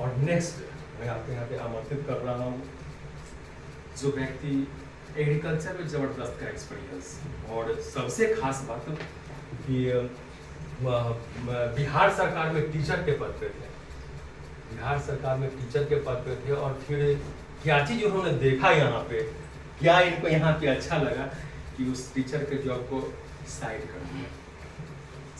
और नेक्स्ट मैं आपके यहाँ पे आमंत्रित कर रहा हूँ जो व्यक्ति एग्रीकल्चर में ज़बरदस्त का एक्सपीरियंस, और सबसे खास बात कि बिहार सरकार में टीचर के पद पे थे, बिहार सरकार में टीचर के पद पे थे, और फिर क्या चीज़ उन्होंने देखा यहाँ पे, क्या इनको यहाँ पे अच्छा लगा कि उस टीचर के जॉब को साइड कर दिया।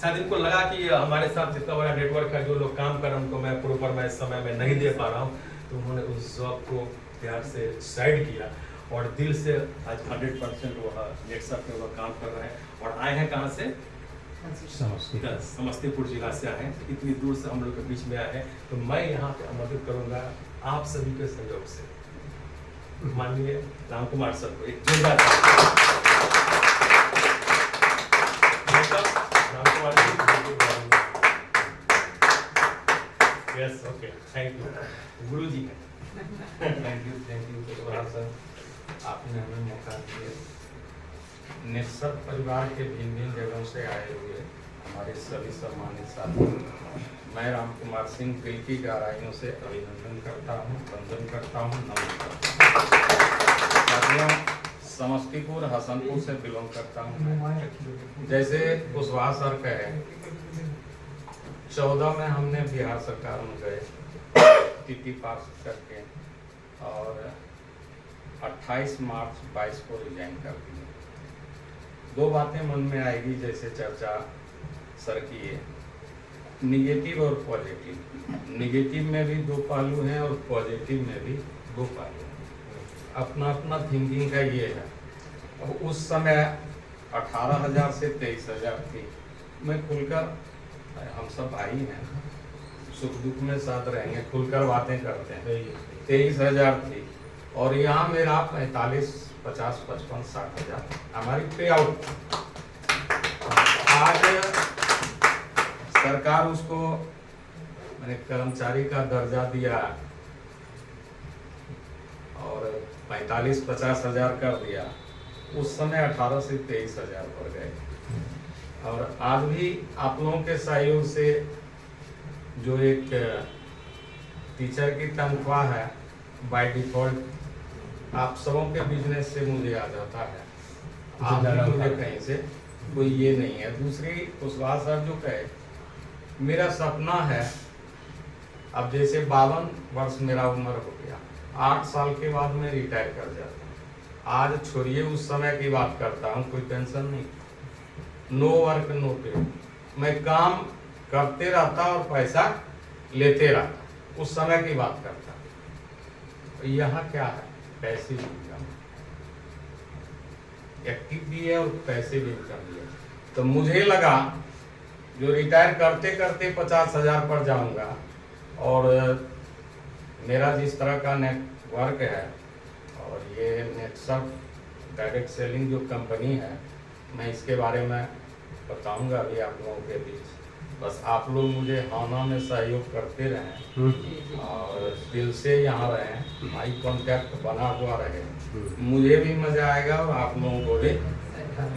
शायद इनको लगा कि हमारे साथ जितना बड़ा नेटवर्क है, जो लोग काम कर रहे हैं उनको मैं प्रॉपर मैं इस समय में नहीं दे पा रहा हूँ, तो उन्होंने उस जॉब को प्यार से साइड किया और दिल से आज 100% वह नेटवर्क में वह काम कर रहे हैं। और आए हैं कहाँ से? समस्तीपुर जिला से आए हैं, इतनी दूर से हम लोग के बीच में आए हैं। तो मैं यहाँ पे आमंत्रित करूँगा आप सभी के सहयोग से माननीय राम कुमार सर को एक जोरदार yes okay thank you Guru ji thank you sir, आपने हमें मौका दिया। नेक्सर परिवार के भिन्न भिन्न जगहों से आए हुए हमारे सभी सम्मानित साथी, मैं राम कुमार सिंह दिल की गहराइयों से अभिनंदन करता हूँ, वंदन करता हूँ, नमन करता हूँ। साथियों, समस्तीपुर हसनपुर से बिलोंग करता हूँ। जैसे कुशवाहा सर कहे, 14 में हमने बिहार सरकार में गए टीटी पास करके, और 28 मार्च 22 को रिजाइन कर दिए। दो बातें मन में आएगी जैसे चर्चा सर की है, निगेटिव और पॉजिटिव। निगेटिव में भी दो पहलू हैं और पॉजिटिव में भी दो पहलू हैं। अपना अपना थिंकिंग का ये है। अब उस समय 18,000 से 23,000 थी। मैं खुलकर, हम सब भाई हैं, सुख दुख में साथ रहेंगे, खुलकर बातें करते हैं। 23,000 थी और यहाँ मेरा 45, 50, 55, 60,000 हमारी पे आउट। आज सरकार उसको मैंने कर्मचारी का दर्जा दिया और 45-50 हजार कर दिया। उस समय 18 से 23,000 पर गए। और आज भी आप लोगों के सहयोग से जो एक टीचर की तनख्वाह है, बाय डिफॉल्ट आप सबों के बिजनेस से मुझे आ जाता है, आप मुझे कहीं से कोई ये नहीं है। दूसरी कुशवाहा सर जो कहे, मेरा सपना है, अब जैसे 52 वर्ष मेरा उम्र हो गया, 8 साल के बाद मैं रिटायर कर जाता हूँ। आज छोड़िए उस समय की बात करता हूँ, कोई टेंशन नहीं, नो वर्क नो पे, मैं काम करते रहता और पैसा लेते रहता, उस समय की बात करता। तो यहाँ क्या है, पैसे भी इनकम, एक्टिव भी है और पैसे भी इनकम भी है। तो मुझे लगा जो रिटायर करते करते 50,000 पर जाऊंगा, और मेरा जिस तरह का नेटवर्क है और ये नेटवर्क डायरेक्ट सेलिंग जो कंपनी है, मैं इसके बारे में बताऊंगा अभी आप लोगों के बीच। बस आप लोग मुझे हाना में सहयोग करते रहें और दिल से यहाँ रहें, आई कांटेक्ट बना हुआ रहे, मुझे भी मज़ा आएगा और आप लोगों को भी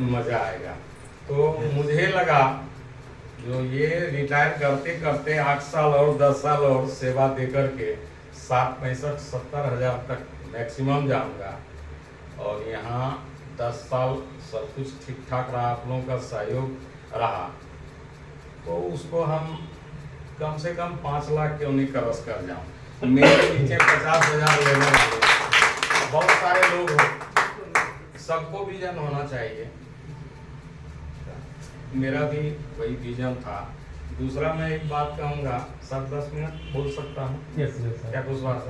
मज़ा आएगा। तो मुझे लगा जो ये रिटायर करते करते 8 साल और 10 साल और सेवा दे करके 60, 65, 70 हजार तक मैक्सिमम जाऊंगा, और यहाँ 10 साल सब कुछ ठीक ठाक रहा, आप लोगों का सहयोग रहा, तो उसको हम कम से कम 5 लाख क्यों नहीं क्रॉस कर जाऊं। मेरे नीचे 50,000 लेने वाले बहुत सारे लोग हो, सबको विजन होना चाहिए। मेरा भी वही विजन था। दूसरा मैं एक बात कहूँगा, सर 10 मिनट बोल सकता हूँ? क्या कुछ बात?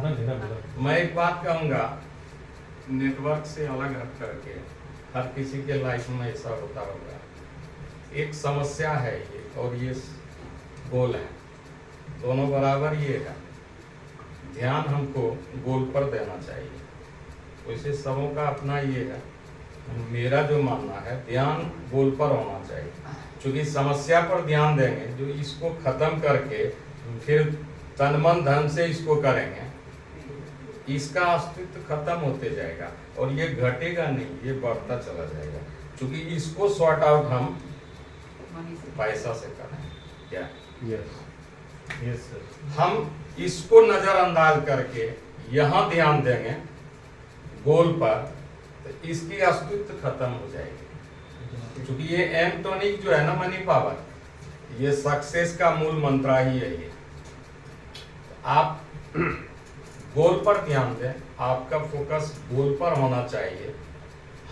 मैं एक बात कहूँगा, नेटवर्क से अलग हट करके हर किसी के लाइफ में ऐसा होता होगा, एक समस्या है ये और ये गोल है, दोनों बराबर ये है। ध्यान हमको गोल पर देना चाहिए, वैसे सबों का अपना ये है। मेरा जो मानना है, ध्यान गोल पर होना चाहिए, क्योंकि समस्या पर ध्यान देंगे, जो इसको खत्म करके फिर तन मन धन से इसको करेंगे, इसका अस्तित्व खत्म होते जाएगा और ये घटेगा नहीं, ये बढ़ता चला जाएगा। क्योंकि इसको सॉर्ट आउट हम पैसा से करें क्या? Yes sir. हम इसको नजरअंदाज करके यहाँ ध्यान देंगे गोल पर, तो इसकी अस्तित्व खत्म हो जाएगी। क्योंकि ये एम टॉनिक जो है ना मनी पावर, ये सक्सेस का मूल मंत्र ही है। ये आप गोल पर ध्यान दें, आपका फोकस गोल पर होना चाहिए।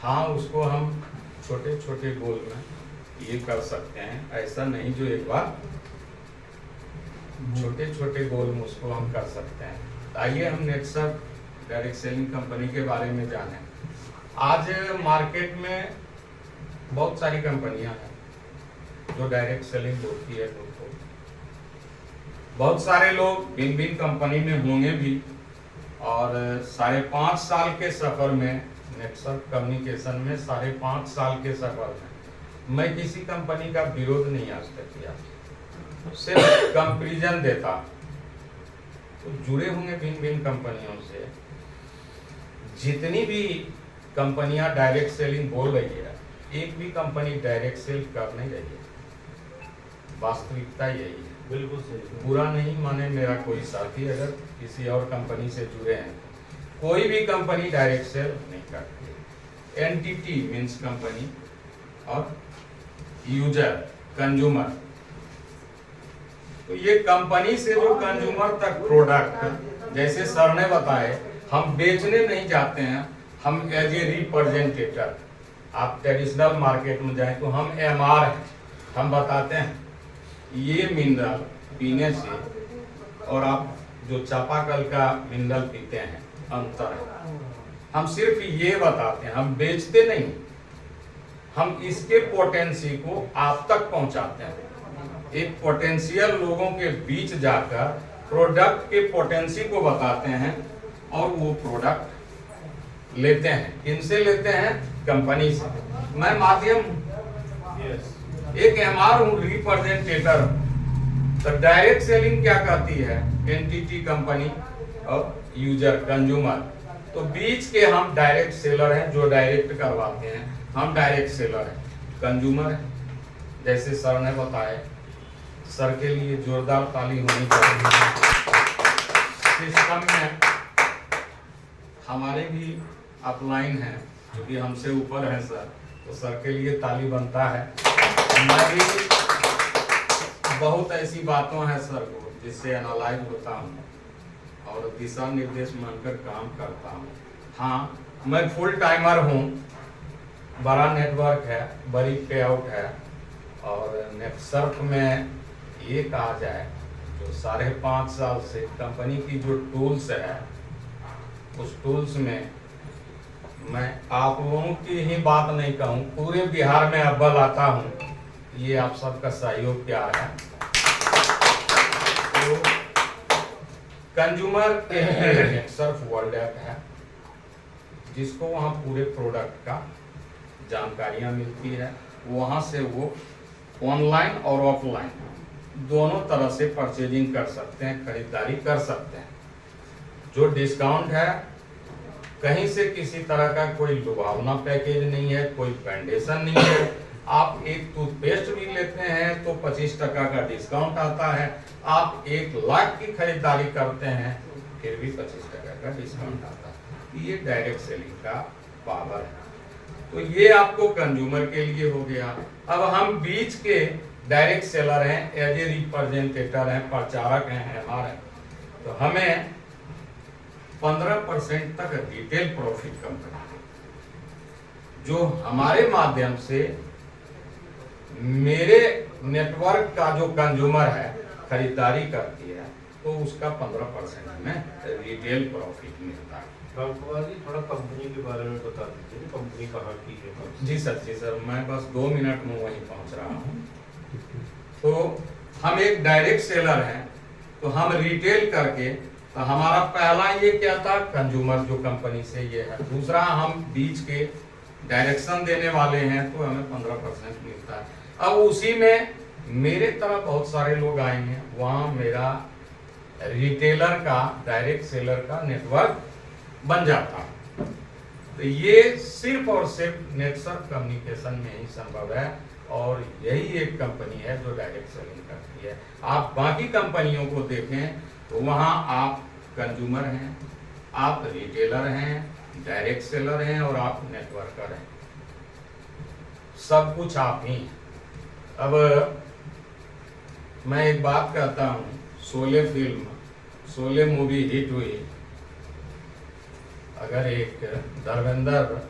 हाँ, उसको हम छोटे छोटे गोल में ये कर सकते हैं, ऐसा नहीं जो एक बार छोटे छोटे गोल में उसको हम कर सकते हैं। आइए हम नेटसर्फ डायरेक्ट सेलिंग कंपनी के बारे में जानें। आज मार्केट में बहुत सारी कंपनियां हैं जो डायरेक्ट सेलिंग होती है लोग को। बहुत सारे लोग भिन्न भिन्न कंपनी में होंगे भी, और 5.5 साल के सफर में नेटसर्फ कम्युनिकेशन में 5.5 साल के सफर में मैं किसी कंपनी का विरोध नहीं आज तक किया, सिर्फ कंपैरिजन देता। तो जुड़े होंगे भिन्न भिन्न कंपनियों से। जितनी भी कंपनियां डायरेक्ट सेलिंग बोल रही है, एक भी कंपनी डायरेक्ट सेल कर नहीं रही है। वास्तविकता यही है। बिल्कुल सही। बुरा नहीं माने मेरा कोई साथी अगर किसी और कंपनी से जुड़े हैं, कोई भी कंपनी डायरेक्ट सेल नहीं करती। एंटिटी मीन्स कंपनी और यूजर कंज्यूमर। तो ये कंपनी से जो कंज्यूमर तक प्रोडक्ट, जैसे सर ने बताए, हम बेचने नहीं जाते हैं, हम एज ए रिप्रेजेंटेटर। आप ट्रेडिशनल मार्केट में जाएं तो हम एमआर हैं, हम बताते हैं ये मिनरल पीने से और आप जो चापाकल का मिनरल पीते हैं अंतर है। हम सिर्फ ये बताते हैं, हम बेचते नहीं, हम इसके पोटेंशियल को आप तक पहुंचाते हैं। एक पोटेंशियल लोगों के बीच जाकर प्रोडक्ट के पोटेंशियल को बताते हैं और वो प्रोडक्ट लेते हैं। किनसे लेते हैं? कंपनी से। मैं माध्यम एक एमआर हूं, रिप्रेजेंटेटर। तो डायरेक्ट सेलिंग क्या कहती है? एंटिटी कंपनी और यूजर कंज्यूमर। तो बीच के हम डायरेक्ट सेलर हैं, जो डायरेक्ट करवाते हैं, हम डायरेक्ट सेलर हैं। कंज्यूमर है, जैसे सर ने बताया, सर के लिए जोरदार ताली होनी चाहिए। सिस्टम में हमारे भी अपलाइन हैं जो कि हमसे ऊपर है सर, तो सर के लिए ताली बनता है। मैं भी बहुत ऐसी बातों हैं सर को जिससे एनालाइज होता हूँ और दिशा निर्देश मानकर काम करता हूँ। हाँ, मैं फुल टाइमर हूँ, बड़ा नेटवर्क है, बड़ी पे आउट है। और नेटसर्फ में ये कहा जाए जो 5.5 साल से कंपनी की जो टूल्स है, उस टूल्स में मैं आप लोगों की ही बात नहीं कहूँ, पूरे बिहार में अव्वल आता हूँ। ये आप सबका सहयोग प्यार है। तो कंज्यूमर के नेटसर्फ वर्ल्ड ऐप है, जिसको वहाँ पूरे प्रोडक्ट का जानकारियाँ मिलती है। वहाँ से वो ऑनलाइन और ऑफलाइन दोनों तरह से परचेजिंग कर सकते हैं, खरीदारी कर सकते हैं। जो डिस्काउंट है, कहीं से किसी तरह का कोई लुभावना पैकेज नहीं है, कोई फाउंडेशन नहीं है। आप एक टूथपेस्ट भी लेते हैं तो 25% का डिस्काउंट आता है। आप 1 लाख की खरीदारी करते हैं फिर भी 25% का डिस्काउंट आता है। ये डायरेक्ट सेलिंग का पावर है। तो ये आपको कंज्यूमर के लिए हो गया। अब हम बीच के डायरेक्ट सेलर हैं, एज ए रिप्रेजेंटेटर हैं, प्रचारक हैं, एमआर हैं। तो हमें 15% तक रिटेल प्रॉफिट कंपनी जो हमारे माध्यम से मेरे नेटवर्क का जो कंज्यूमर है खरीदारी करती है, तो उसका 15% में रिटेल प्रॉफिट मिलता है। थोड़ा कंपनी के बारे में बता दीजिए, कंपनी कहाँ की है? जी सर, मैं बस 2 मिनट में वहीं पहुंच रहा हूँ। तो हम एक डायरेक्ट सेलर हैं, तो हम रिटेल करके, तो हमारा पहला ये क्या था, कंज्यूमर जो कंपनी से ये है। दूसरा, हम बीच के डायरेक्शन देने वाले हैं, तो हमें 15% मिलता है। अब उसी में मेरे तरह बहुत सारे लोग आएंगे, वहाँ मेरा रिटेलर का, डायरेक्ट सेलर का नेटवर्क बन जाता है। तो ये सिर्फ और सिर्फ नेटसर्फ कम्युनिकेशन में ही संभव है, और यही एक कंपनी है जो डायरेक्ट सेलिंग करती है। आप बाकी कंपनियों को देखें तो वहाँ आप कंज्यूमर हैं, आप रिटेलर हैं, डायरेक्ट सेलर हैं और आप नेटवर्कर हैं, सब कुछ आप ही हैं। अब मैं एक बात कहता हूँ, शोले मूवी हिट हुई, अगर एक धर्मेंद्र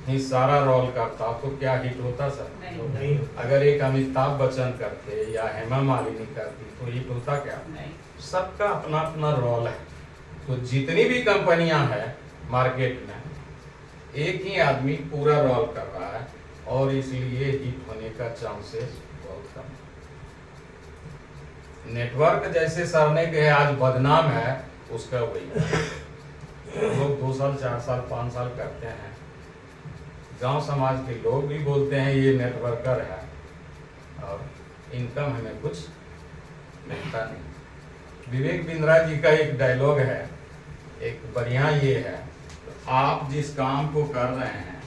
ही सारा रोल करता तो क्या हिट होता सर? नहीं। अगर एक अमिताभ बच्चन करते या हेमा मालिनी करती तो हिट होता क्या? सबका अपना अपना रोल है। तो जितनी भी कंपनियां हैं मार्केट में, एक ही आदमी पूरा रोल कर रहा है और इसलिए हिट होने का चांसेस बहुत कम है। नेटवर्क जैसे सर ने कहे आज बदनाम है, उसका वही है। लोग 2 साल 4 साल 5 साल करते हैं, गांव समाज के लोग भी बोलते हैं ये नेटवर्कर है और इनकम हमें कुछ मिलता नहीं। विवेक बिंद्रा जी का एक डायलॉग है, एक बढ़िया ये है, आप जिस काम को कर रहे हैं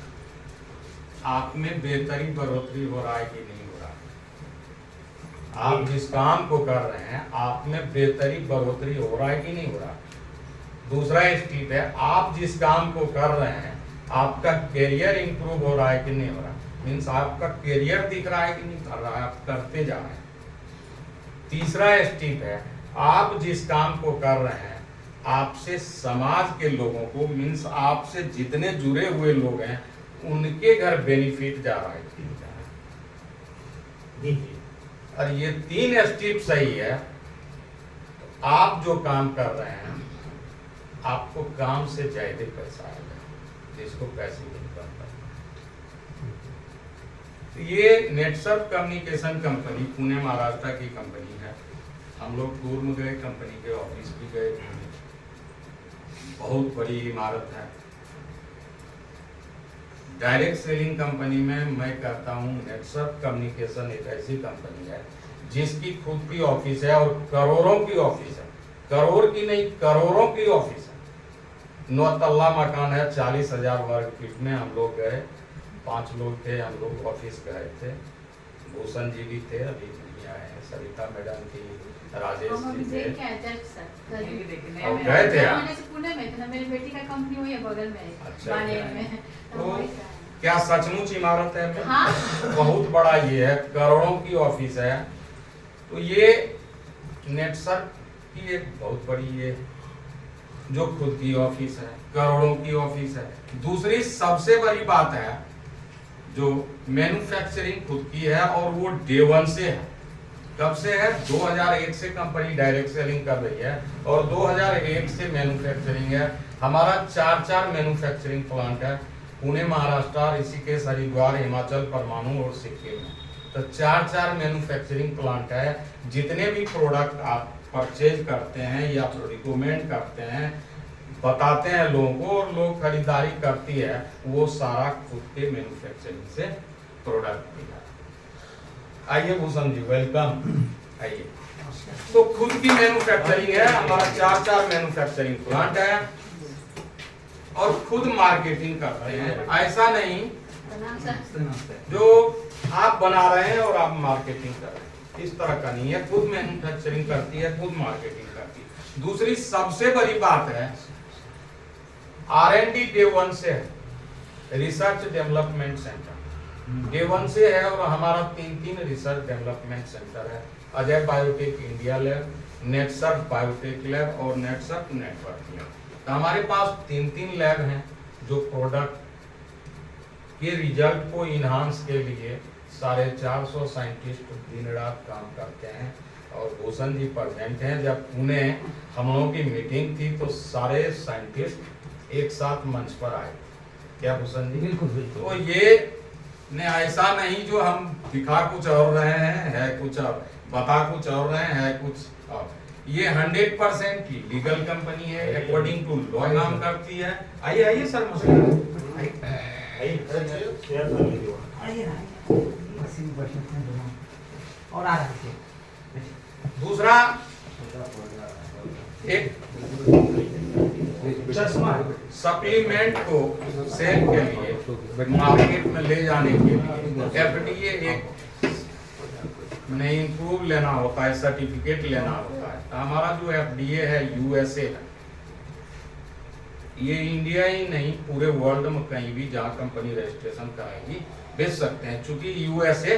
आप में बेहतरी बढ़ोतरी हो रहा है कि नहीं हो रहा? आप जिस काम को कर रहे हैं आप में बेहतरी बढ़ोतरी हो रहा है कि नहीं हो रहा? दूसरा स्टेप है, आप जिस काम को कर रहे हैं आपका करियर इंप्रूव हो रहा है कि नहीं हो रहा? मीन्स आपका करियर दिख रहा है कि नहीं कर रहा है, आप करते जा रहे हैं। तीसरा स्टेप है, आप जिस काम को कर रहे हैं आपसे समाज के लोगों को, मीन्स आपसे जितने जुड़े हुए लोग हैं उनके घर बेनिफिट जा रहा है कि नहीं जा रहा है? और ये 3 स्टेप सही है तो आप जो काम कर रहे हैं आपको काम से ज्यादा पैसा आएगा, जिसको पैसे नहीं करता। तो ये नेटसर्फ कम्युनिकेशन कंपनी पुणे महाराष्ट्र की कंपनी है। हम लोग टूर में गए, कंपनी के ऑफिस भी गए, बहुत बड़ी इमारत है। डायरेक्ट सेलिंग कंपनी में मैं कहता हूँ नेटसर्फ कम्युनिकेशन एक ऐसी कंपनी है जिसकी खुद की ऑफिस है और करोड़ों की ऑफिस है, करोड़ की नहीं करोड़ों की ऑफिस है। 9 तल्ला मकान है, 40,000 वर्ग फीट में। हम लोग गए, 5 लोग थे, हम लोग ऑफिस गए थे। भूषण जी भी थे, अभी नहीं आए हैं, सरिता मैडम थी, राजेश जी थे। और गए थे आप? पुणे में था, मेरी बेटी का कंपनी हुई है बगल में, अच्छा, बानेर में। तो क्या सचमुच इमारत है? हाँ। बहुत बड़ा ये है, करोड़ों की ऑफिस है। तो ये नेटसर्फ की एक बहुत बड़ी ये जो खुद की ऑफिस है, करोड़ों की ऑफिस है। दूसरी सबसे बड़ी बात है जो मैन्युफैक्चरिंग खुद की है और वो डे 1 से है। कब से है? 2001 से कंपनी डायरेक्ट सेलिंग कर रही है और 2001 से मैन्युफैक्चरिंग है। हमारा 4 मैन्युफैक्चरिंग प्लांट है, पुणे महाराष्ट्र, ऋषिकेश, हरिद्वार, हिमाचल, परमाणु और सिक्किम में। तो 4 मैन्युफैक्चरिंग प्लांट है। जितने भी प्रोडक्ट आप परचेज करते हैं या रिकमेंड करते हैं, बताते हैं लोगों को और लोग खरीदारी करती है, वो सारा खुद के मैन्युफैक्चरिंग से प्रोडक्ट मिला। आइए भूषण जी, वेलकम, आइए। तो खुद की मैन्युफैक्चरिंग है, हमारा 4 मैन्युफैक्चरिंग प्लांट है और खुद मार्केटिंग करते हैं। ऐसा नहीं जो आप बना रहे हैं और आप मार्केटिंग कर रहे हैं, इस तरह का नहीं है। खुद मैन्युफैक्चरिंग करती है, खुद मार्केटिंग करती है। दूसरी सबसे बड़ी बात है R&D डे 1 से है, रिसर्च डेवलपमेंट सेंटर डे 1 से है और हमारा 3 रिसर्च डेवलपमेंट सेंटर है। Ajay biotech India lab, Netsurf biotech lab और नेटसर्फ नेटवर्क लैब। तो हमारे पास 3 लैब हैं जो प्रोडक्ट के रिजल्ट को इन्हांस के लिए 450 साइंटिस्ट दिन रात काम करते हैं। और भूषण जी प्रेजेंट हैं। जब पुणे हम लोगों की मीटिंग थी तो सारे साइंटिस्ट एक साथ मंच पर आए, क्या भूषण जी? बिल्कुल बिल्कुल। तो ये ने ऐसा नहीं जो हम दिखा कुछ और रहे हैं, है कुछ और, बता कुछ और रहे हैं, है कुछ और। ये 100% लीगल कंपनी है, अकॉर्डिंग टू लॉ काम करती है। आइए आइए सर, और आ रहा है। दूसरा एक चश्मा सप्लीमेंट को सेल के लिए मार्केट में ले जाने के लिए FDA एक इम्प्रूव लेना होता है, सर्टिफिकेट लेना होता है। हमारा जो FDA है USA है, ये इंडिया ही नहीं पूरे वर्ल्ड में कहीं भी जहाँ कंपनी रजिस्ट्रेशन कराएगी बेच सकते हैं, चूंकि USA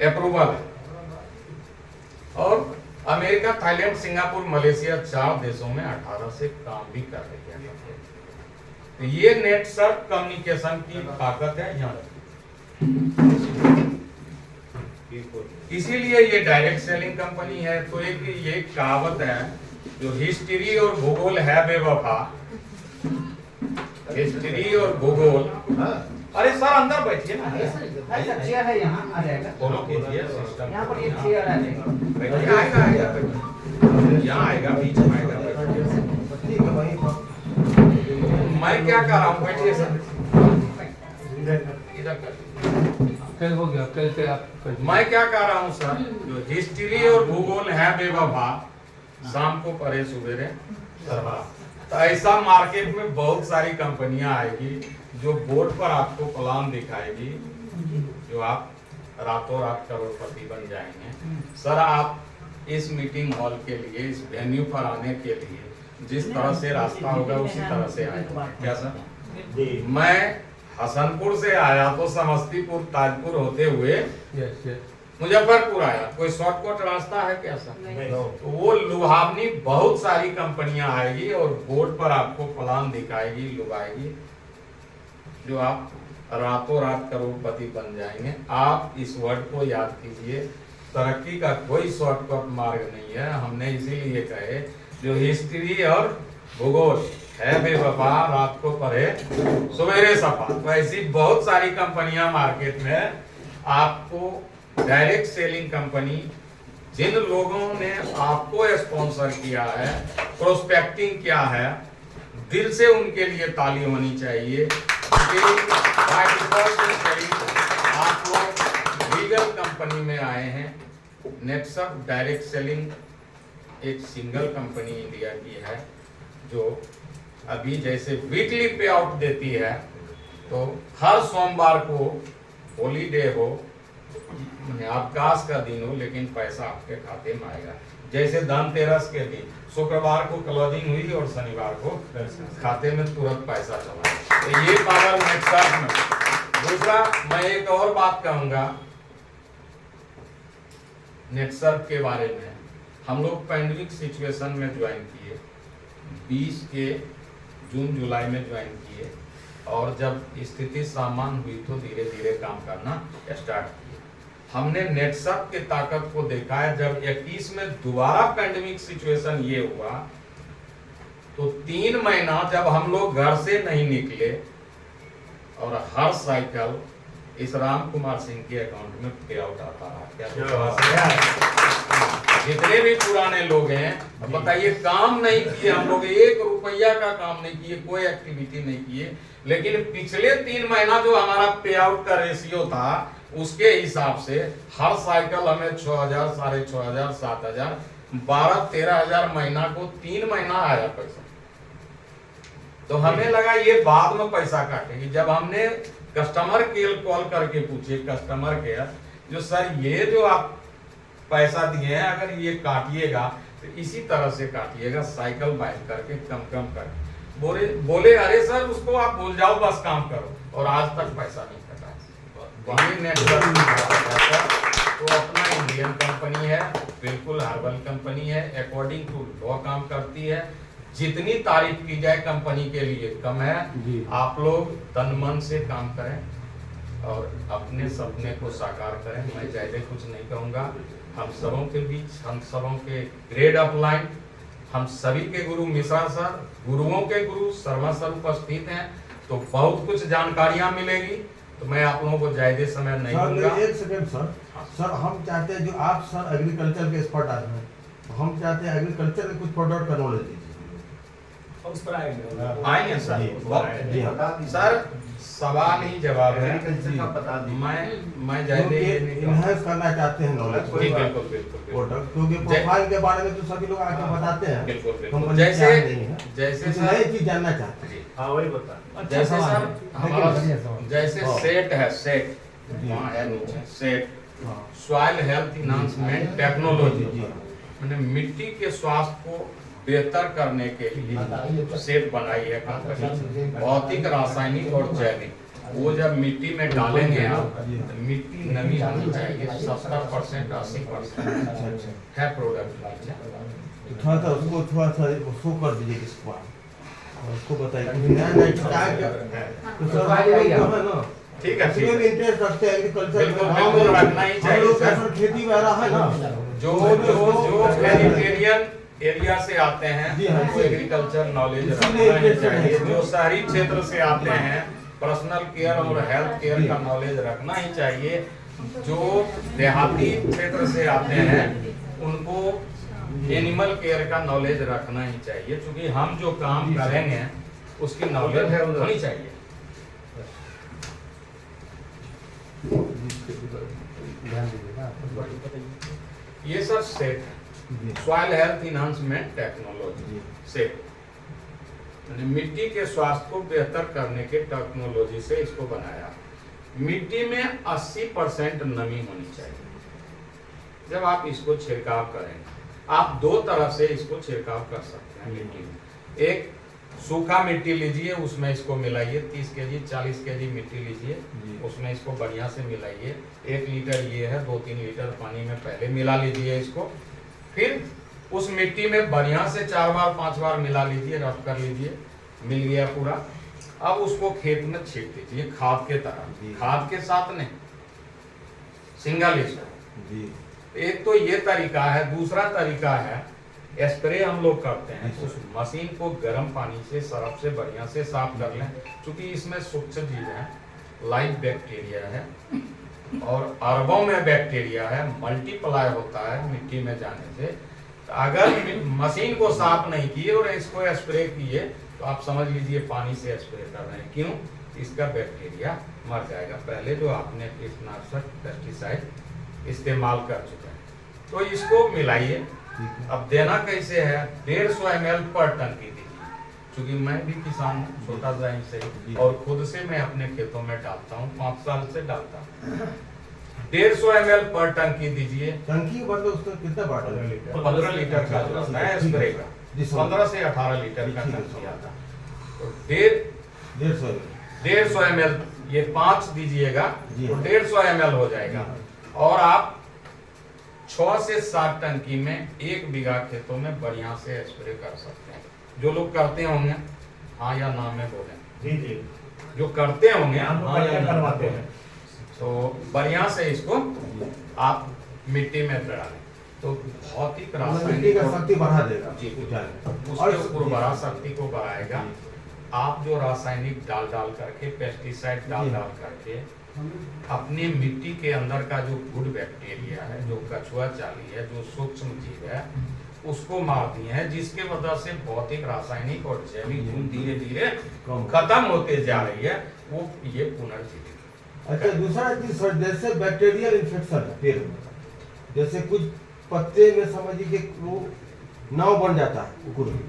अप्रूवल है। और अमेरिका, थाईलैंड, सिंगापुर, मलेशिया 4 देशों में 18 से काम भी कर रही है। तो ये नेटसर्फ कम्युनिकेशन की ताकत है यहाँ। इसीलिए ये डायरेक्ट सेलिंग कंपनी है। तो एक ये कहावत है, जो हिस्ट्री और भूगोल है बेवफा, हिस्ट्री और भूगोल। अरे सर अंदर बैठिए ना, चेयर है यहाँ आ जाएगा। फॉलो कीजिए सिस्टम। यहाँ पर एक चेयर आ जाएगा। बैठिए, आएगा आएगा बैठिए। यहाँ आएगा, बीच में आएगा, बैठिए। ठीक है वहीं पर। मैं क्या कर रहा हूँ, बैठिए सर इधर कर। कल हो गया, कल से आप मैं क्या कह रहा हूँ सर, जो हिस्ट्री और भूगोल है बेवफा, शाम को पढ़े सवेरे सरबा। तो ऐसा मार्केट में बहुत सारी कंपनियां आएगी जो बोर्ड पर आपको प्लान दिखाएगी, जो आप रातों रात करोड़पति बन जाएंगे। सर आप इस मीटिंग हॉल के लिए, इस वेन्यू पर आने के लिए जिस तरह से रास्ता होगा उसी तरह से आएगा। क्या सर? मैं हसनपुर से आया तो समस्तीपुर, ताजपुर होते हुए मुजफ्फरपुर आया। कोई शॉर्टकट रास्ता है क्या सर? तो वो लुभावनी बहुत सारी कंपनियां आएगी और बोर्ड पर आपको प्लान दिखाएगी, लुभाएगी, जो आप रातों रात करोड़पति बन जाएंगे। आप इस वर्ड को याद कीजिए, तरक्की का कोई शॉर्टकट मार्ग नहीं है। हमने इसीलिए कहे जो हिस्ट्री और भूगोल है बेवफा, रात को पढ़े सवेरे सफा। तो ऐसी बहुत सारी कंपनियां मार्केट में आपको डायरेक्ट सेलिंग कंपनी, जिन लोगों ने आपको स्पॉन्सर किया है, प्रोस्पेक्टिंग किया है, दिल से उनके लिए ताली होनी चाहिए कि आप लोग लीगल कंपनी में आए हैं। नेटसर्फ डायरेक्ट सेलिंग एक सिंगल कंपनी इंडिया की है जो अभी जैसे वीकली पे आउट देती है, तो हर सोमवार को हॉलीडे हो, अवकाश का दिन हो, लेकिन पैसा आपके खाते में आएगा। जैसे धनतेरस के दिन शुक्रवार को क्लोजिंग हुई और शनिवार को खाते में तुरंत पैसा चला। तो ये पावर नेटसर्फ में। दूसरा मैं एक और बात कहूंगा नेटसर्फ के बारे में। हम लोग पैंडेमिक सिचुएशन में ज्वाइन किए, 20 के जून जुलाई में ज्वाइन किए, और जब स्थिति सामान्य हुई तो धीरे धीरे काम करना स्टार्ट किए। हमने नेटसर्फ की ताकत को देखा है। जब 21 में दोबारा पैंडेमिक सिचुएशन ये हुआ तो 3 महीना जब हम लोग घर से नहीं निकले और हर साइकिल इस राम कुमार सिंह के अकाउंट में पे आउट आता रहा। क्या जितने भी पुराने लोग हैं बताइए, काम नहीं किए हम लोग, 1 रुपया का काम नहीं किए, कोई एक्टिविटी नहीं किए, लेकिन पिछले 3 महीना जो हमारा पे आउट का रेशियो था उसके हिसाब से हर साइकिल हमें 6,000, 6,500, 7,000, 12-13,000 महीना को 3 महीना आया पैसा। तो हमें लगा ये बाद में पैसा काटेगी। जब हमने कस्टमर केयर कॉल करके पूछे, कस्टमर केयर जो सर ये जो आप पैसा दिए हैं अगर ये काटिएगा तो इसी तरह से काटिएगा, साइकिल बाइक करके कम कर बोले अरे सर उसको आप भूल जाओ, बस काम करो, और आज तक पैसा नहीं कटा। वही नेटवर्क तो अपना इंडियन कंपनी है, बिल्कुल हर्बल कंपनी है, अकॉर्डिंग टू लॉ काम करती है। जितनी तारीफ की जाए कंपनी के लिए कम है। आप लोग तन मन से काम करें और अपने सपने को साकार करें। मैं ज्यादा कुछ नहीं कहूँगा। हम सबों के बीच, हम सबों के ग्रेड अपलाइन, हम सभी के गुरु मिश्रा सर, गुरुओं के गुरु शर्मा सर उपस्थित हैं, तो बहुत कुछ जानकारियां मिलेगी। तो मैं आप लोगों को ज्यादा समय नहीं दूंगा। एक सेकंड सर, सर हम चाहते हैं जो आप सर एग्रीकल्चर के एक्सपर्ट आदमी हैं, तो हम चाहते हैं एग्रीकल्चर के कुछ प्रोडक्ट का नॉलेज दीजिए। उस पर आएंगे सर। जी हाँ सर सवाल ही जवाब है। एग्रीकल्चर का बता दीजिए। मैं ज्यादा ये नहीं कहूँगा। इनहेंस करना चाहते हैं नॉलेज जी बिल्कुल बिल्कुल प्रोडक्ट, क्योंकि प्रोफाइल के बारे में तो सभी लोग आके बताते हैं। बिल्कुल बिल्कुल। कंपनी जैसे क्या नहीं है, जैसे कुछ सर नई चीज जानना चाहते हैं। हाँ वही बता। जैसे सर हमारा जैसे हाँ। सेट है, सेट जी। वहाँ है नीचे सेट, हाँ। Soil health enhancement technology. जी। मैंने मिट्टी के स्वास्थ्य को बेहतर करने के लिए सेट बनाई है कंपनी, भौतिक, रासायनिक और जैविक। वो जब मिट्टी में डालेंगे आप, तो मिट्टी नमी होनी चाहिए 70% 80% है प्रोडक्ट। तो थोड़ा सा उसको शो कर दीजिए इसको और उसको बताइए कि नया नया क्या तो सर भाई है ना। ठीक है, ठीक इसमें भी है। इंटरेस्ट रखते हैं एग्रीकल्चर में, बिल्कुल रखना ही चाहिए लोग सर। असल खेती वगैरह है ना, जो वेजिटेरियन एरिया से आते हैं जी हाँ, उनको एग्रीकल्चर नॉलेज इसीलिए रखना ही इंटरेस्ट है चाहिए। इसमें। जो शहरी क्षेत्र से आते हैं पर्सनल केयर और हेल्थ केयर का नॉलेज रखना ही चाहिए। जो देहाती क्षेत्र से आते हैं उनको एनिमल केयर का नॉलेज रखना ही चाहिए, क्योंकि हम जो काम करेंगे उसकी नॉलेज होनी चाहिए। ध्यान दीजिएगा। ये सब सेट है, soil health enhancement technology set, मिट्टी के स्वास्थ्य को बेहतर करने के टेक्नोलॉजी से इसको बनाया। मिट्टी में 80% नमी होनी चाहिए जब आप इसको छिड़काव करेंगे। आप दो तरह से इसको छिड़काव कर सकते हैं मिट्टी में। एक सूखा मिट्टी लीजिए, उसमें इसको मिलाइए, 30 केजी 40 केजी मिट्टी लीजिए, उसमें इसको बढ़िया से मिलाइए। 1 लीटर ये है, 2-3 लीटर पानी में पहले मिला लीजिए इसको, फिर उस मिट्टी में बढ़िया से 4 बार 5 बार मिला लीजिए, रफ कर लीजिए, मिल गया पूरा। अब उसको खेत में छींट दीजिए खाद के तरह, खाद के साथ नहीं, सिंगल स्प्रे। एक तो ये तरीका है। दूसरा तरीका है स्प्रे हम लोग करते हैं, उस मशीन को गर्म पानी से सरफ से बढ़िया से साफ कर लें, क्योंकि इसमें सूक्ष्म जीव है, लाइव बैक्टीरिया है और अरबों में बैक्टीरिया है, मल्टीप्लाई होता है मिट्टी में जाने से। तो अगर मशीन को साफ नहीं किए और इसको स्प्रे किए तो आप समझ लीजिए पानी से स्प्रे कर रहे हैं। क्यों? इसका बैक्टीरिया मर जाएगा पहले जो आपने कीटनाशक पेस्टिसाइड इस्तेमाल कर चुके हैं। तो इसको मिलाइए। अब देना कैसे है? 150 ml पर टन की दीजिए, क्योंकि मैं भी किसान हूँ, छोटा सा से, और खुद से मैं अपने खेतों में डालता हूँ, 5 साल से डालता हूँ। 150 ml पर टन की दीजिए। टंकी मतलब उसका कितना बॉटल है? 15 लीटर का जो आता है स्प्रे का, 15 से 18 लीटर का टंकी आता है। तो 150 ml ये 5 दीजिएगा तो 150 ml हो जाएगा। और आप 6 से 7 टंकी में 1 बीघा खेतों में बढ़िया से स्प्रे कर सकते हैं। जो लोग करते होंगे हाँ या ना में बोलें, जी जी, जो करते होंगे हम हाँ या ना करवाते में बोलें। हैं। तो बढ़िया से इसको आप मिट्टी में डालें तो भौतिक मिट्टी रासायनिक का शक्ति बढ़ा देगा। जी, और उसके उर्वरा शक्ति को बढ़ाएगा। आप जो रासायनिक डाल करके, पेस्टिसाइड डाल करके अपनी मिट्टी के अंदर का जो गुड बैक्टीरिया है, जो कछुआ चाली है, जो सूक्ष्म जीव है, उसको मार दिए हैं, जिसके वजह से भौतिक, रासायनिक और जैविक गुण धीरे धीरे खत्म होते जा रही है। वो ये पुनर्जीवित। अच्छा, दूसरा चीज सर, जैसे बैक्टीरियल इन्फेक्शन है पेड़ में, जैसे कुछ पत्ते में समझिए कि वो नाव बन जाता है कुकुर में।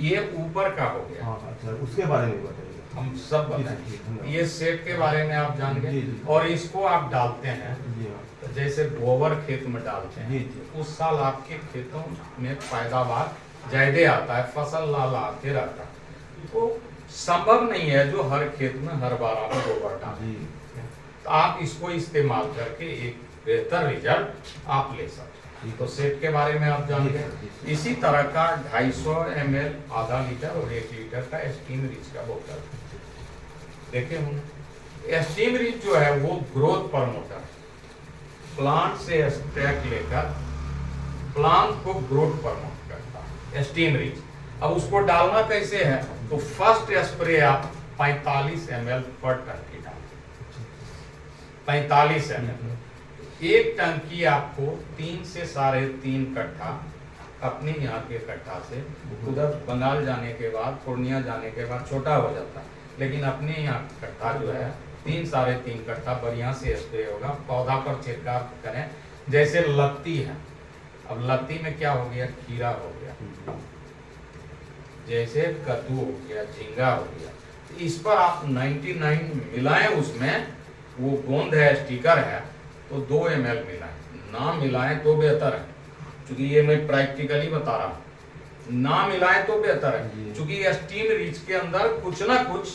ये ऊपर का हो गया। हाँ, अच्छा, उसके बारे में बताइए। हम सब बताएंगे। ये सेट के बारे में आप जान गए। जी, जी। और इसको आप डालते हैं जी हाँ, तो जैसे गोबर खेत में डालते हैं, जी, जी। उस साल आपके खेतों में पैदावार ज्यादा आता है, फसल लहलहाते रहता है। तो संभव नहीं है जो हर खेत में हर बार आप गोबर डालें। जी। तो आप इसको इस्तेमाल करके एक बेहतर रिजल्ट आप ले सकते हैं। तो सेट के बारे में आप जान गए। इसी तरह का 250 ml, आधा लीटर और 1 लीटर का स्टीम रिच का बोतल देखे होंगे। स्टीम रिच जो है वो ग्रोथ प्रमोटर, प्लांट से एक्सट्रैक्ट लेकर प्लांट को ग्रोथ प्रमोट करता है स्टीम रिच। अब उसको डालना कैसे है? तो फर्स्ट स्प्रे आप 45 ml पर टंकी डालें। 45 ml। एक टंकी आपको 3 से 3.5 कट्ठा अपने यहाँ के कट्ठा से, उधर बंगाल जाने के बाद, पूर्णिया जाने के बाद छोटा हो जाता है, लेकिन अपने यहाँ कट्ठा जो है 3-3.5 कट्ठा बढ़िया से स्प्रे होगा। पौधा पर छिड़काव करें। जैसे लत्ती है, अब लत्ती में क्या हो गया? खीरा हो गया, जैसे कद्दू हो गया, झींगा हो गया, इस पर आप 99 मिलाएं। उसमें वो गोंद है, स्टिकर है, तो 2 ml मिलाएं, ना मिलाएं तो बेहतर है, क्योंकि ये मैं प्रैक्टिकली बता रहा हूँ, ना मिलाए तो बेहतर है, जी। क्योंकि स्टीम रीच के अंदर कुछ ना कुछ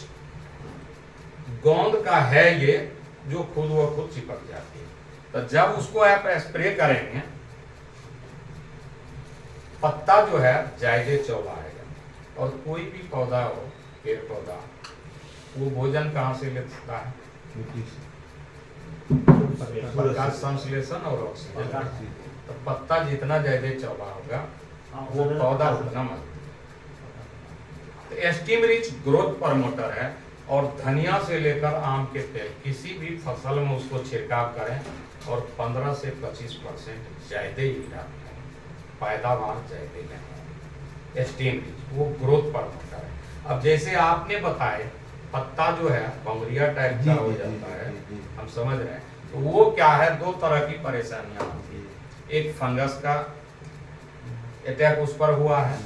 गोंद का है ये जो खुद व खुद चिपक जाती है। तो जब उसको आप स्प्रे करेंगे, पत्ता जो है ज्यादा चौड़ा आएगा। और कोई भी पौधा हो, पेड़ पौधा, वो भोजन कहाँ से लेता है? मिट्टी से। प्रकाश संश्लेषण और ऑक्सीजन। तो पत्ता जितना ज्यादा चौड़ा होगा वो पौधा उतना मजबूत। तो स्टीम रिच ग्रोथ प्रमोटर है, और धनिया से लेकर आम के तेल किसी भी फसल में उसको छिड़काव करें और 15 से 25% ज्यादा यूरिया दें, पैदावार ज्यादा लें। स्टीम रिच वो ग्रोथ प्रमोटर है। अब जैसे आपने बताया पत्ता जो है बमरिया टाइप का हो जाता है, हम समझ रहे हैं। तो वो क्या है, दो तरह की परेशानियां होती है। एक फंगस का अटैक उस पर हुआ है,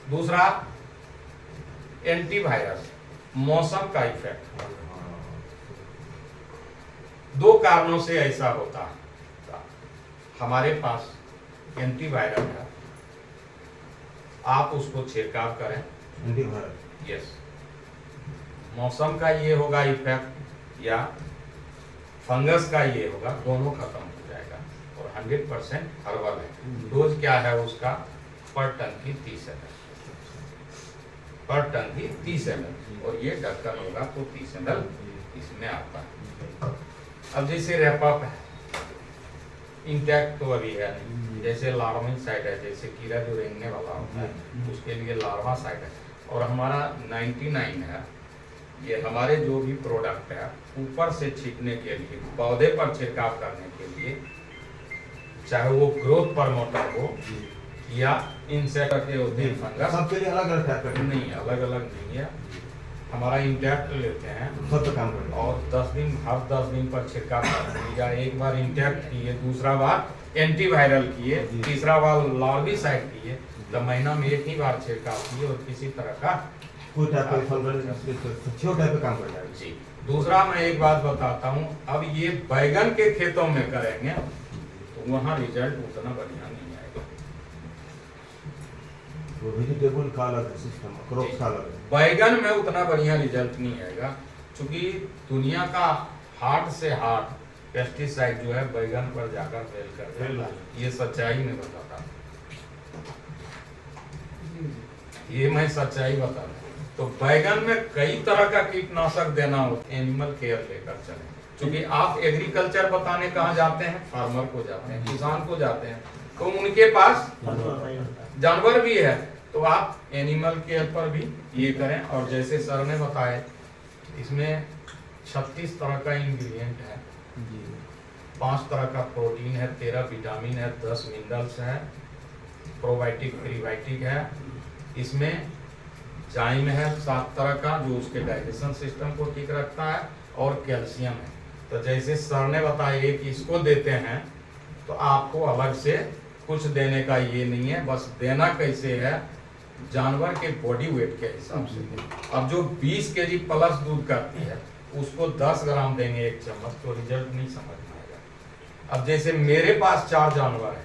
दूसरा एंटीवायरस मौसम का इफेक्ट। दो कारणों से ऐसा होता है। हमारे पास एंटीवायरस है, आप उसको छिड़काव करें, एंटीवायरस। यस, मौसम का ये होगा इफेक्ट या फंगस का ये होगा, दोनों खत्म हो जाएगा। और 100% हर्बल है। डोज क्या है उसका? पर टन की 30 ml, पर टन की 30 ml। और ये ढक्कन होगा तो 30 ml इसमें आता है। अब जैसे रैपअप है, इंटैक्ट तो अभी है नहीं, जैसे लार्विन साइड है, जैसे कीड़ा जो रेंगने वाला होता है उसके लिए लार्वा साइड है। और हमारा 99 है, ये हमारे जो भी प्रोडक्ट है ऊपर से छींटने के लिए, पौधे पर छिड़काव करने के लिए, चाहे वो ग्रोथ प्रमोटर हो या इंसेक्ट के होते हैं फंगस, सबके लिए अलग अलग टाइप का नहीं, अलग अलग नहीं है। हमारा इंटैक्ट लेते हैं सब पे काम करता है। और 10 दिन, हर 10 दिन पर छिड़काव करते हैं। या एक बार इंटैक्ट किए, दूसरा बार एंटीवायरल किए, तीसरा बार लार्विसाइड किए, तो महीना में एक ही बार छिड़काव किए और किसी तरह का कोई टाइप का फंगल छह टाइप पे काम करता है। जी। दूसरा मैं एक बात बताता हूँ, अब ये बैगन के खेतों में करेंगे तो वहाँ रिजल्ट उतना बढ़िया नहीं आएगा। वो वेजिटेबल का अलग सिस्टम, क्रॉप का अलग है। बैगन में उतना बढ़िया रिजल्ट नहीं आएगा, क्योंकि दुनिया का हार्ट से हार्ट पेस्टिसाइड जो है बैगन पर जाकर फेल कर जाता है। ये सच्चाई में बताता हूँ, ये मैं सच्चाई बताता हूँ। तो बैगन में कई तरह का कीटनाशक देना हो, एनिमल केयर लेकर चलें। क्योंकि आप एग्रीकल्चर बताने कहाँ जाते हैं? फार्मर को जाते हैं, किसान को जाते हैं, तो उनके पास जानवर भी है, तो आप एनिमल केयर पर भी ये करें। और जैसे सर ने बताया, इसमें 36 तरह का इंग्रेडिएंट है, 5 तरह का प्रोटीन है, 13 विटामिन है, 10 मिनरल्स है, प्रोबायोटिक प्रीबायोटिक है, इसमें जाइम है 7 तरह का जो उसके डाइजेशन सिस्टम को ठीक रखता है, और कैल्शियम है। तो जैसे सर ने बताया कि इसको देते हैं तो आपको अलग से कुछ देने का ये नहीं है, बस देना कैसे है, जानवर के बॉडी वेट के हिसाब से। अब जो 20 kg प्लस दूध करती है उसको 10 ग्राम देंगे एक चम्मच, तो रिजल्ट नहीं समझ में आएगा। अब जैसे मेरे पास 4 जानवर है,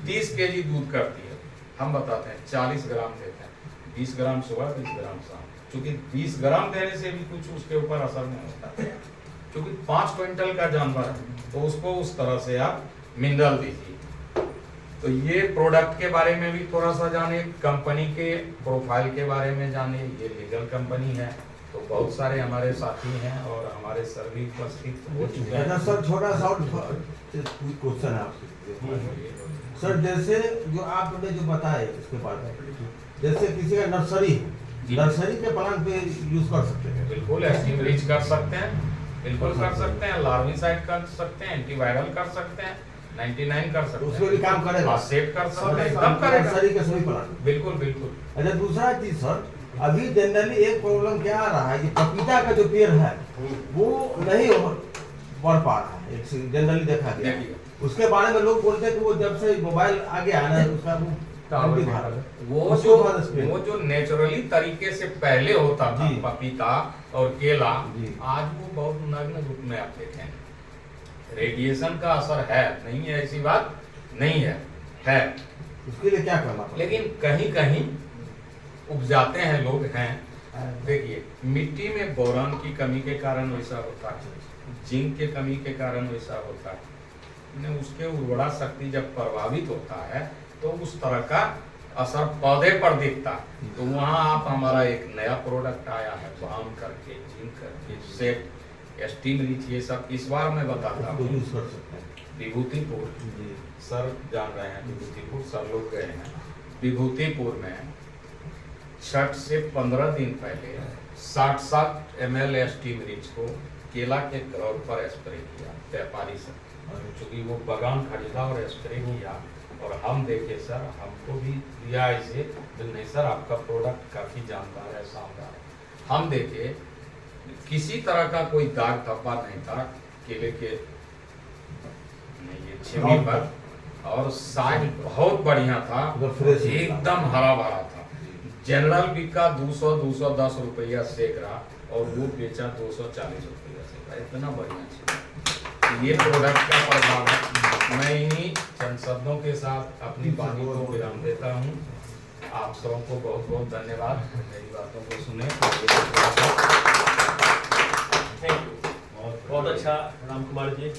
30 kg दूध करती है, हम बताते हैं 40 ग्राम देते हैं, 20 ग्राम सुबह, 20 ग्राम शाम। क्योंकि 20 ग्राम देने से भी कुछ उसके ऊपर असर नहीं होता, क्योंकि 5 क्विंटल का जानवर है, तो उसको उस तरह से आप मिनरल दीजिए। तो ये प्रोडक्ट के बारे में भी थोड़ा सा जाने, कंपनी के प्रोफाइल के बारे में जाने। ये लीगल कंपनी है, तो बहुत सारे हमारे साथी हैं और हमारे सर भी उपस्थित हो चुके हैं। सर छोटा सा क्वेश्चन है आपसे सर, जैसे जो आपने जो बताया इसके बाद, जैसे किसी का नर्सरी है, नर्सरी के प्लांट पे यूज कर सकते हैं? बिल्कुल, स्टीम रीच कर सकते हैं, बिल्कुल कर सकते हैं, लार्विसाइड कर सकते हैं, एंटीवायरल कर सकते हैं, 99 कर सकते हैं, उसमें भी काम करेगा, सेट कर सकते हैं, एकदम करेगा, नर्सरी के सभी प्लांट। बिल्कुल बिल्कुल। अच्छा, दूसरा चीज सर, अभी जनरली एक प्रॉब्लम क्या आ रहा है कि पपीता का जो पेड़ है वो नहीं बढ़ पा रहा है, एक जनरली देखा गया। उसके बारे में लोग बोलते हैं कि वो जब से मोबाइल आगे आना है उसका वो जो नेचुरली तरीके से पहले होता था जी। पपीता और केला, जी। आज वो बहुत नग्न रूप में आप देखें। रेडिएशन का असर है, नहीं है ऐसी बात नहीं है, है, उसके लिए क्या करना पड़ेगा? लेकिन कहीं कहीं उपजाते हैं लोग हैं। देखिए मिट्टी में बोरान की कमी के कारण वैसा होता है, जिंक के कमी के कारण वैसा होता है, उसके उर्वरा शक्ति जब प्रभावित होता है तो उस तरह का असर पौधे पर दिखता है। तो वहाँ आप हमारा एक नया प्रोडक्ट आया है बाम करके, जिंक करके, सेट, स्टीम रिच, ये सब इस बार मैं बताता उसको हूँ। यूज कर सकते हैं विभूतिपुर, जी। सर जान रहे हैं विभूतिपुर, सब लोग गए हैं। विभूतिपुर में 6 से 15 दिन पहले 60 ml स्टीम रिच को केला के ग्रोथ पर स्प्रे किया व्यापारी से, चूँकि वो बगान खरीदा और स्प्रे किया। और हम देखे सर, हमको भी दिया इसे, तो नहीं सर आपका प्रोडक्ट काफ़ी जानदार है, शानदार है। हम देखे किसी तरह का कोई दाग धब्बा नहीं था केले के ये छिमी पर, और साइज बहुत बढ़िया था, एकदम हरा भरा था। जनरल बिका 200-210 रुपया सैकड़ा और वो बेचा 240 रुपया सैकड़ा, इतना बढ़िया चीज। ये प्रोडक्ट का प्रभाव है। मैं इन्हीं चंद शब्दों के साथ अपनी वाणी को विराम देता हूँ। आप सबों को बहुत बहुत धन्यवाद मेरी बातों को सुने। थैंक यू, बहुत अच्छा राम कुमार जी।